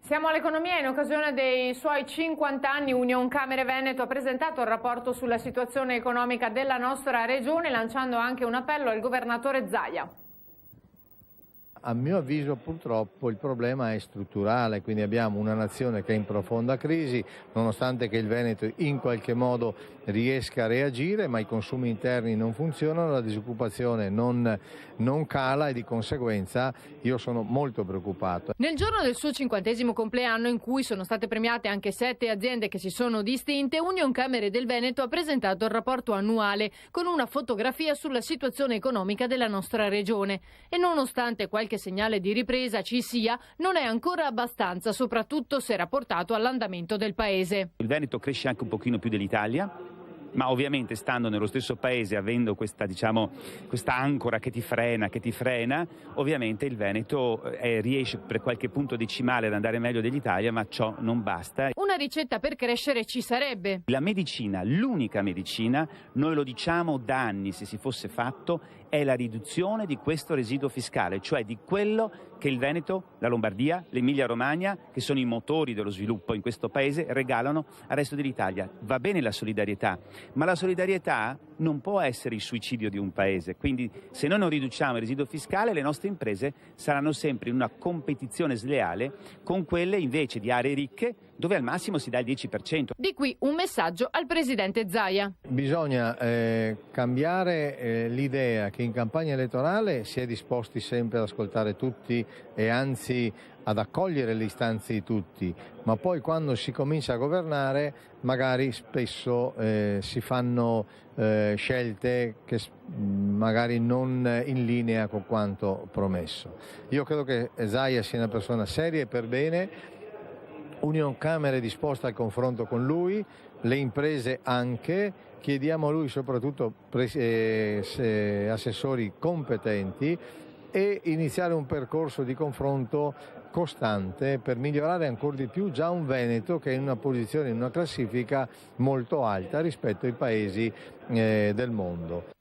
Siamo all'economia. In occasione dei suoi 50 anni Unioncamere Veneto ha presentato il rapporto sulla situazione economica della nostra regione, lanciando anche un appello al governatore Zaia. A mio avviso purtroppo il problema è strutturale, quindi abbiamo una nazione che è in profonda crisi, nonostante che il Veneto in qualche modo riesca a reagire, ma i consumi interni non funzionano, la disoccupazione non cala e di conseguenza io sono molto preoccupato. Nel giorno del suo 50° compleanno, in cui sono state premiate anche 7 aziende che si sono distinte, Unioncamere del Veneto ha presentato il rapporto annuale con una fotografia sulla situazione economica della nostra regione e nonostante qualche segnale di ripresa ci sia, non è ancora abbastanza, soprattutto se rapportato all'andamento del paese. Il Veneto cresce anche un pochino più dell'Italia, ma ovviamente stando nello stesso paese, avendo questa ancora che ti frena, ovviamente il Veneto riesce per qualche punto decimale ad andare meglio dell'Italia, ma ciò non basta. Una ricetta per crescere ci sarebbe. La medicina, l'unica medicina, noi lo diciamo da anni, se si fosse fatto, è la riduzione di questo residuo fiscale, cioè di quello che il Veneto, la Lombardia, l'Emilia-Romagna, che sono i motori dello sviluppo in questo paese, regalano al resto dell'Italia. Va bene la solidarietà, ma la solidarietà non può essere il suicidio di un paese. Quindi se noi non riduciamo il residuo fiscale, le nostre imprese saranno sempre in una competizione sleale con quelle invece di aree ricche, dove al massimo si dà il 10%. Di qui un messaggio al presidente Zaia. Bisogna cambiare l'idea che in campagna elettorale si è disposti sempre ad ascoltare tutti e anzi ad accogliere le istanze di tutti, ma poi quando si comincia a governare magari spesso si fanno scelte che magari non in linea con quanto promesso. Io credo che Zaia sia una persona seria e per bene. Unioncamere è disposta al confronto con lui, le imprese anche, chiediamo a lui soprattutto assessori competenti e iniziare un percorso di confronto costante per migliorare ancora di più già un Veneto che è in una posizione, in una classifica molto alta rispetto ai paesi del mondo.